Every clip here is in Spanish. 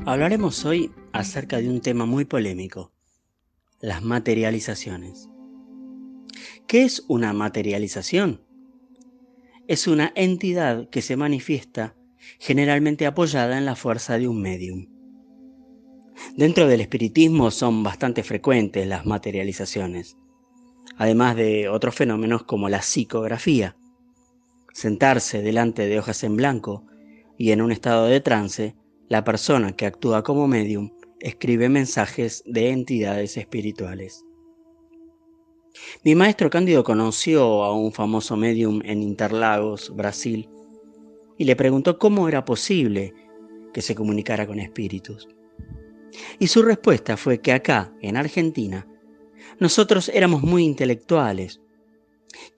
Hablaremos hoy acerca de un tema muy polémico, las materializaciones. ¿Qué es una materialización? Es una entidad que se manifiesta generalmente apoyada en la fuerza de un médium. Dentro del espiritismo son bastante frecuentes las materializaciones, además de otros fenómenos como la psicografía, sentarse delante de hojas en blanco y en un estado de trance. La persona que actúa como medium escribe mensajes de entidades espirituales. Mi maestro Cándido conoció a un famoso medium en Interlagos, Brasil, y le preguntó cómo era posible que se comunicara con espíritus. Y su respuesta fue que acá, en Argentina, nosotros éramos muy intelectuales,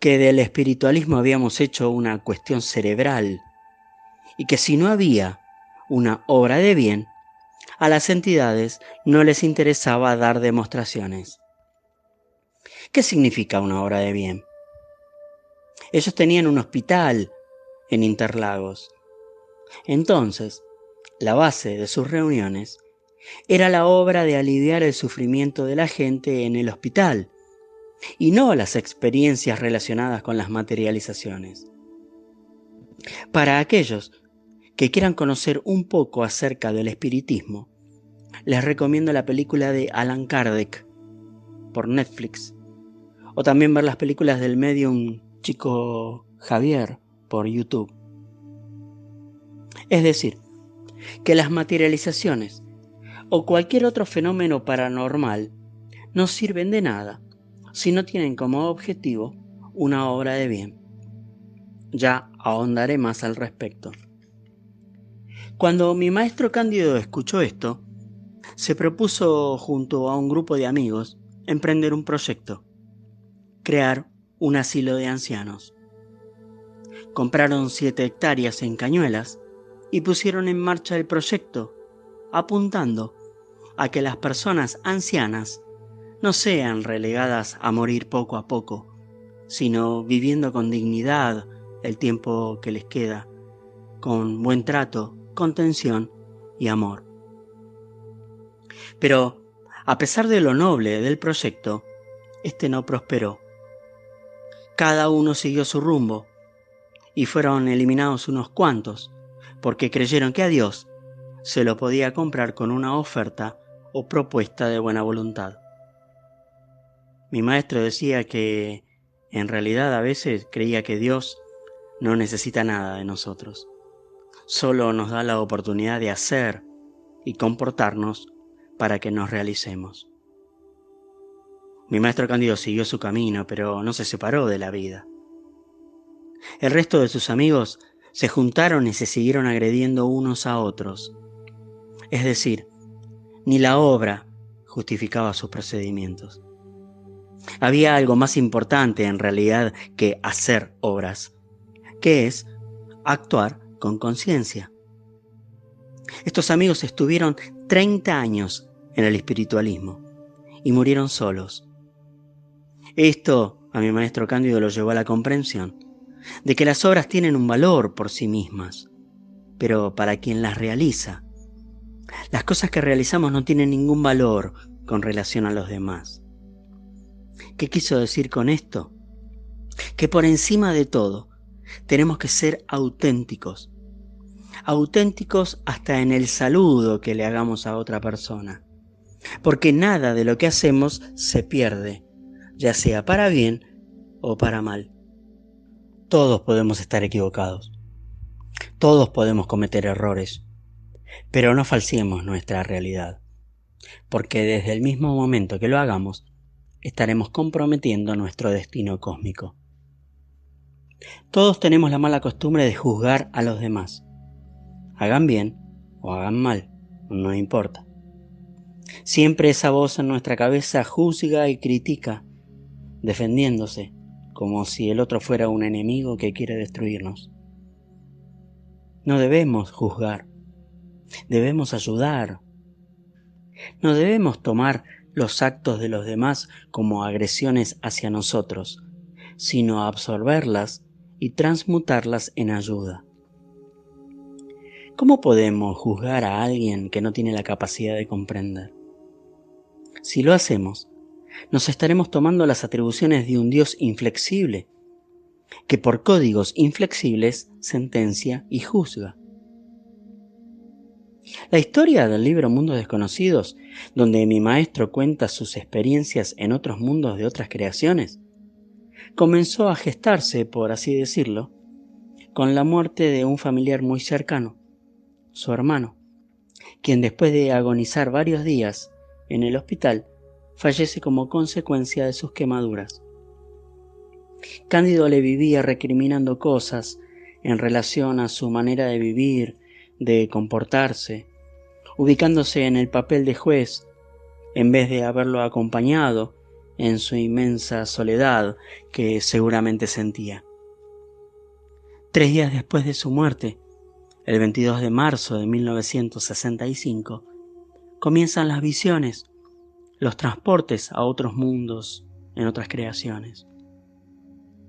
que del espiritualismo habíamos hecho una cuestión cerebral, y que si no había una obra de bien, a las entidades no les interesaba dar demostraciones. ¿Qué significa una obra de bien? Ellos tenían un hospital en Interlagos. Entonces, la base de sus reuniones era la obra de aliviar el sufrimiento de la gente en el hospital, y no las experiencias relacionadas con las materializaciones. Para aquellos que quieran conocer un poco acerca del espiritismo, les recomiendo la película de Allan Kardec por Netflix, o también ver las películas del medium Chico Javier por YouTube. Es decir, que las materializaciones o cualquier otro fenómeno paranormal no sirven de nada si no tienen como objetivo una obra de bien. Ya ahondaré más al respecto. Cuando mi maestro Cándido escuchó esto, se propuso junto a un grupo de amigos emprender un proyecto, crear un asilo de ancianos. Compraron 7 hectáreas en Cañuelas y pusieron en marcha el proyecto, apuntando a que las personas ancianas no sean relegadas a morir poco a poco, sino viviendo con dignidad el tiempo que les queda, con buen trato, contención y amor. Pero, a pesar de lo noble del proyecto, este no prosperó. Cada uno siguió su rumbo y fueron eliminados unos cuantos, porque creyeron que a Dios se lo podía comprar con una oferta o propuesta de buena voluntad. Mi maestro decía que en realidad a veces creía que Dios no necesita nada de nosotros, solo nos da la oportunidad de hacer y comportarnos para que nos realicemos. Mi maestro Cándido siguió su camino, pero no se separó de la vida. El resto de sus amigos se juntaron y se siguieron agrediendo unos a otros. Es decir, ni la obra justificaba sus procedimientos. Había algo más importante en realidad que hacer obras, que es actuar con conciencia. Estos amigos estuvieron 30 años en el espiritualismo y murieron solos. Esto a mi maestro Cándido lo llevó a la comprensión de que las obras tienen un valor por sí mismas, pero para quien las realiza, las cosas que realizamos no tienen ningún valor con relación a los demás. ¿Qué quiso decir con esto? Que por encima de todo tenemos que ser auténticos. Auténticos hasta en el saludo que le hagamos a otra persona. Porque nada de lo que hacemos se pierde, ya sea para bien o para mal. Todos podemos estar equivocados. Todos podemos cometer errores. Pero no falseemos nuestra realidad. Porque desde el mismo momento que lo hagamos, estaremos comprometiendo nuestro destino cósmico. Todos tenemos la mala costumbre de juzgar a los demás. Hagan bien o hagan mal, no importa. Siempre esa voz en nuestra cabeza juzga y critica, defendiéndose, como si el otro fuera un enemigo que quiere destruirnos. No debemos juzgar, debemos ayudar. No debemos tomar los actos de los demás como agresiones hacia nosotros, sino absorberlas y transmutarlas en ayuda. ¿Cómo podemos juzgar a alguien que no tiene la capacidad de comprender? Si lo hacemos, nos estaremos tomando las atribuciones de un Dios inflexible, que por códigos inflexibles sentencia y juzga. La historia del libro Mundos Desconocidos, donde mi maestro cuenta sus experiencias en otros mundos de otras creaciones, comenzó a gestarse, por así decirlo, con la muerte de un familiar muy cercano, su hermano, quien después de agonizar varios días en el hospital, fallece como consecuencia de sus quemaduras. Cándido le vivía recriminando cosas en relación a su manera de vivir, de comportarse, ubicándose en el papel de juez, en vez de haberlo acompañado en su inmensa soledad que seguramente sentía. 3 días después de su muerte, el 22 de marzo de 1965, comienzan las visiones, los transportes a otros mundos, en otras creaciones.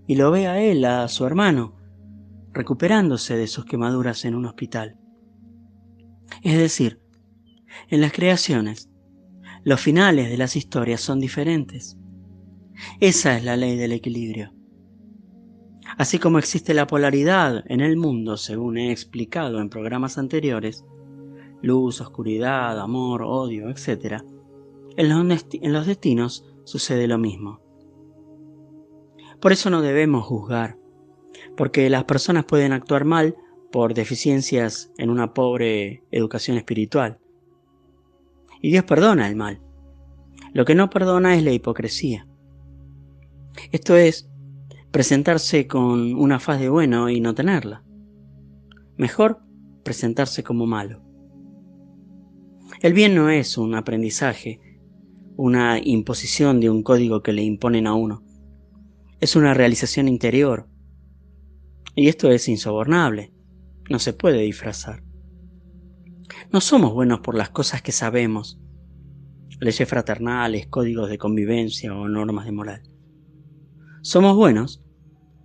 Y lo ve a él, a su hermano, recuperándose de sus quemaduras en un hospital. Es decir, en las creaciones, los finales de las historias son diferentes. Esa es la ley del equilibrio. Así como existe la polaridad en el mundo, según he explicado en programas anteriores, luz, oscuridad, amor, odio, etc., en los destinos sucede lo mismo. Por eso no debemos juzgar, porque las personas pueden actuar mal por deficiencias en una pobre educación espiritual. Y Dios perdona el mal. Lo que no perdona es la hipocresía. Esto es, presentarse con una faz de bueno y no tenerla. Mejor presentarse como malo. El bien no es un aprendizaje, una imposición de un código que le imponen a uno. Es una realización interior. Y esto es insobornable. No se puede disfrazar. No somos buenos por las cosas que sabemos, leyes fraternales, códigos de convivencia o normas de moral. Somos buenos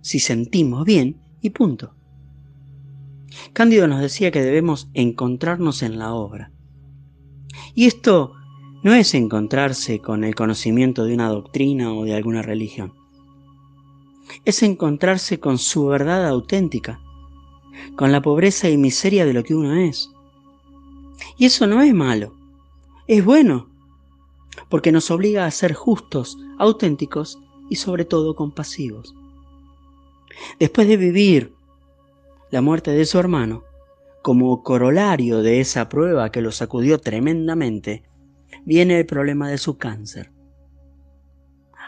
si sentimos bien y punto. Cándido nos decía que debemos encontrarnos en la obra. Y esto no es encontrarse con el conocimiento de una doctrina o de alguna religión. Es encontrarse con su verdad auténtica, con la pobreza y miseria de lo que uno es. Y eso no es malo, es bueno, porque nos obliga a ser justos, auténticos y sobre todo compasivos. Después de vivir la muerte de su hermano, como corolario de esa prueba que lo sacudió tremendamente, viene el problema de su cáncer.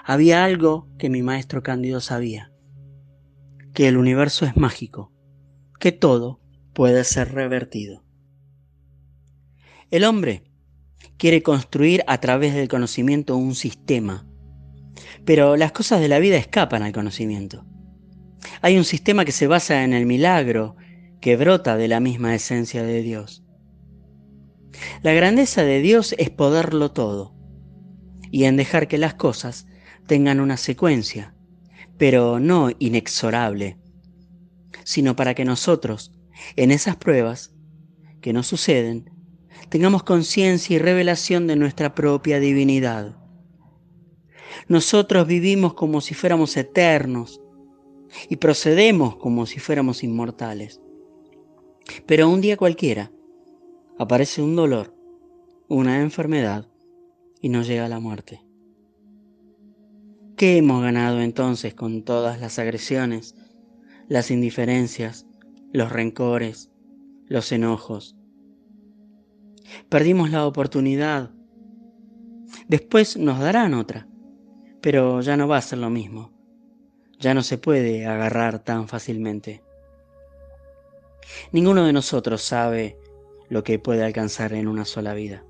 Había algo que mi maestro Cándido sabía, que el universo es mágico, que todo puede ser revertido. El hombre quiere construir a través del conocimiento un sistema, pero las cosas de la vida escapan al conocimiento. Hay un sistema que se basa en el milagro, que brota de la misma esencia de Dios. La grandeza de Dios es poderlo todo, y en dejar que las cosas tengan una secuencia, pero no inexorable, sino para que nosotros, en esas pruebas que nos suceden, tengamos conciencia y revelación de nuestra propia divinidad. Nosotros vivimos como si fuéramos eternos y procedemos como si fuéramos inmortales. Pero un día cualquiera aparece un dolor, una enfermedad y nos llega la muerte. ¿Qué hemos ganado entonces con todas las agresiones, las indiferencias, los rencores, los enojos? Perdimos la oportunidad. Después nos darán otra, pero ya no va a ser lo mismo. Ya no se puede agarrar tan fácilmente. Ninguno de nosotros sabe lo que puede alcanzar en una sola vida.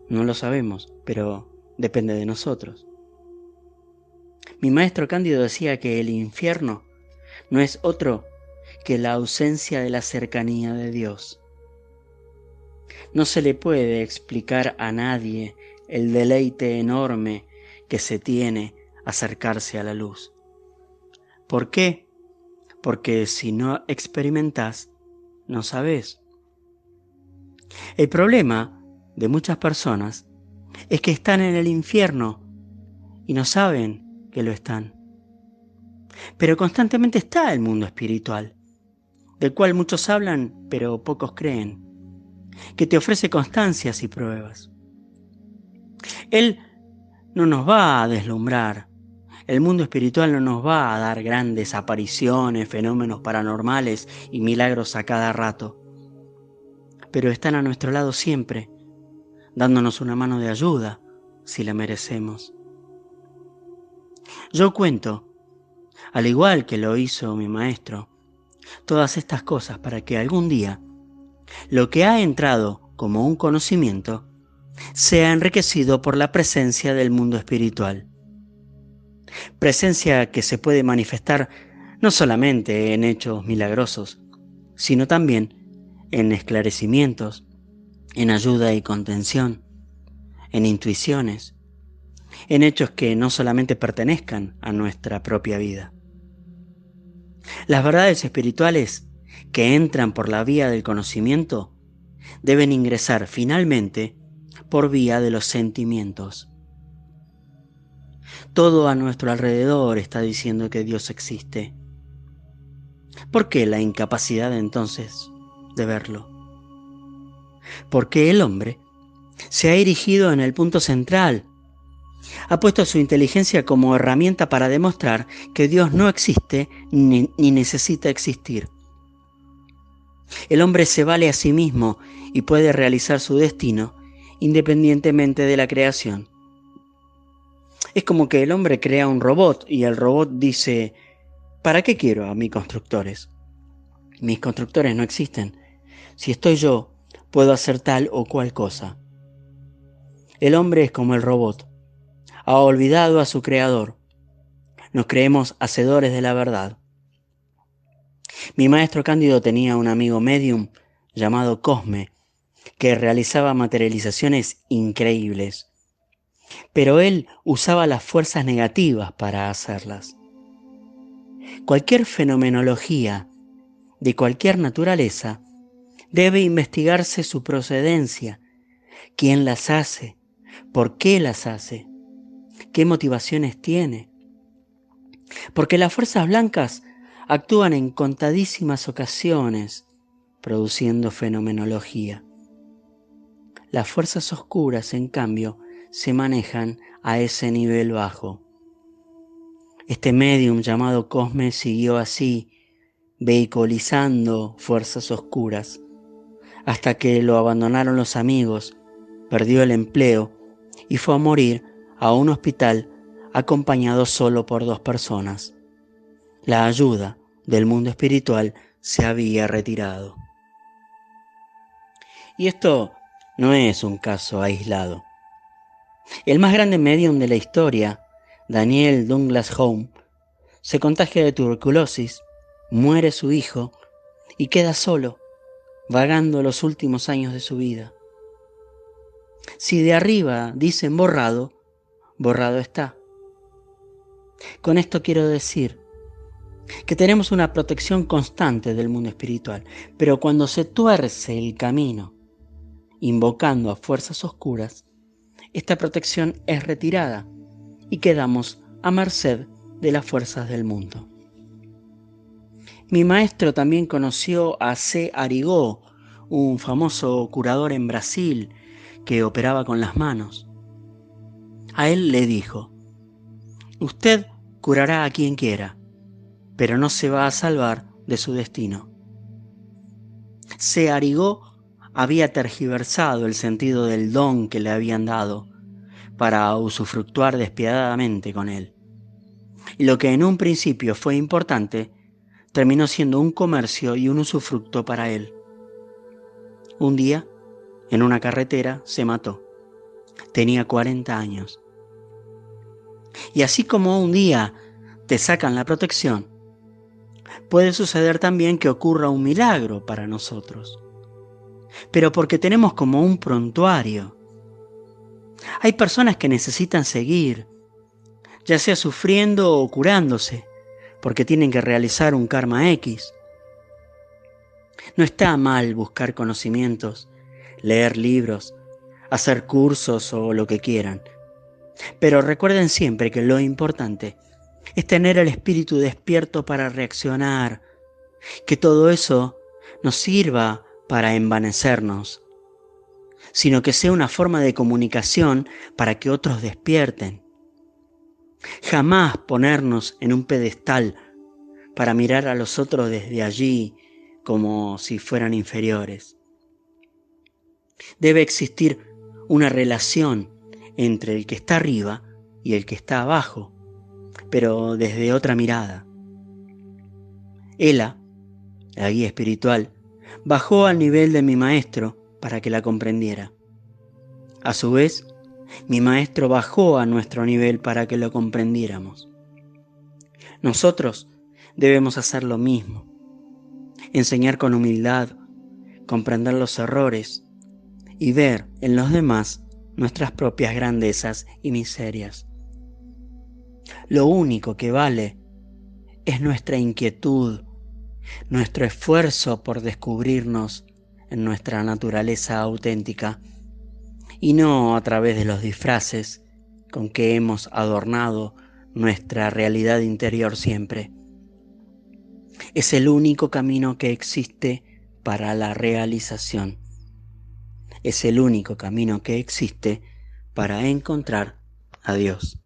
No lo sabemos, pero depende de nosotros. Mi maestro Cándido decía que el infierno no es otro que la ausencia de la cercanía de Dios. No se le puede explicar a nadie el deleite enorme que se tiene acercarse a la luz. ¿Por qué? Porque si no experimentás, no sabés. El problema de muchas personas es que están en el infierno y no saben que lo están. Pero constantemente está el mundo espiritual, del cual muchos hablan pero pocos creen, que te ofrece constancias y pruebas. Él no nos va a deslumbrar. El mundo espiritual no nos va a dar grandes apariciones, fenómenos paranormales y milagros a cada rato. Pero están a nuestro lado siempre, dándonos una mano de ayuda si la merecemos. Yo cuento, al igual que lo hizo mi maestro, todas estas cosas para que algún día lo que ha entrado como un conocimiento sea enriquecido por la presencia del mundo espiritual. Presencia que se puede manifestar no solamente en hechos milagrosos, sino también en esclarecimientos, en ayuda y contención, en intuiciones, en hechos que no solamente pertenezcan a nuestra propia vida. Las verdades espirituales que entran por la vía del conocimiento deben ingresar finalmente por vía de los sentimientos. Todo a nuestro alrededor está diciendo que Dios existe. ¿Por qué la incapacidad entonces de verlo? Porque el hombre se ha erigido en el punto central, ha puesto su inteligencia como herramienta para demostrar que Dios no existe ni necesita existir. El hombre se vale a sí mismo y puede realizar su destino independientemente de la creación. Es como que el hombre crea un robot y el robot dice: ¿para qué quiero a mis constructores? Mis constructores no existen. Si estoy yo, puedo hacer tal o cual cosa. El hombre es como el robot. Ha olvidado a su creador. Nos creemos hacedores de la verdad. Mi maestro Cándido tenía un amigo medium llamado Cosme, que realizaba materializaciones increíbles. Pero él usaba las fuerzas negativas para hacerlas. Cualquier fenomenología de cualquier naturaleza debe investigarse su procedencia, quién las hace, por qué las hace, qué motivaciones tiene. Porque las fuerzas blancas actúan en contadísimas ocasiones produciendo fenomenología. Las fuerzas oscuras, en cambio, se manejan a ese nivel bajo. Este medium llamado Cosme siguió así, vehiculizando fuerzas oscuras, hasta que lo abandonaron los amigos, perdió el empleo y fue a morir a un hospital acompañado solo por 2 personas. La ayuda del mundo espiritual se había retirado. Y esto no es un caso aislado. El más grande medium de la historia, Daniel Douglas Home, se contagia de tuberculosis, muere su hijo y queda solo, vagando los últimos años de su vida. Si de arriba dicen borrado, borrado está. Con esto quiero decir que tenemos una protección constante del mundo espiritual, pero cuando se tuerce el camino, invocando a fuerzas oscuras, esta protección es retirada y quedamos a merced de las fuerzas del mundo. Mi maestro también conoció a C. Arigó, un famoso curador en Brasil que operaba con las manos. A él le dijo: usted curará a quien quiera, pero no se va a salvar de su destino. C. Arigó había tergiversado el sentido del don que le habían dado para usufructuar despiadadamente con él. Y lo que en un principio fue importante, terminó siendo un comercio y un usufructo para él. Un día, en una carretera, se mató. Tenía 40 años. Y así como un día te sacan la protección, puede suceder también que ocurra un milagro para nosotros. Pero porque tenemos como un prontuario. Hay personas que necesitan seguir, ya sea sufriendo o curándose, porque tienen que realizar un karma X. No está mal buscar conocimientos, leer libros, hacer cursos o lo que quieran. Pero recuerden siempre que lo importante es tener el espíritu despierto para reaccionar, que todo eso no sirva para envanecernos, sino que sea una forma de comunicación para que otros despierten. Jamás ponernos en un pedestal para mirar a los otros desde allí como si fueran inferiores. Debe existir una relación entre el que está arriba y el que está abajo, pero desde otra mirada. Ela, la guía espiritual, bajó al nivel de mi maestro para que la comprendiera. A su vez, mi maestro bajó a nuestro nivel para que lo comprendiéramos. Nosotros debemos hacer lo mismo, enseñar con humildad, comprender los errores y ver en los demás nuestras propias grandezas y miserias. Lo único que vale es nuestra inquietud, nuestro esfuerzo por descubrirnos en nuestra naturaleza auténtica y no a través de los disfraces con que hemos adornado nuestra realidad interior siempre. Es el único camino que existe para la realización. Es el único camino que existe para encontrar a Dios.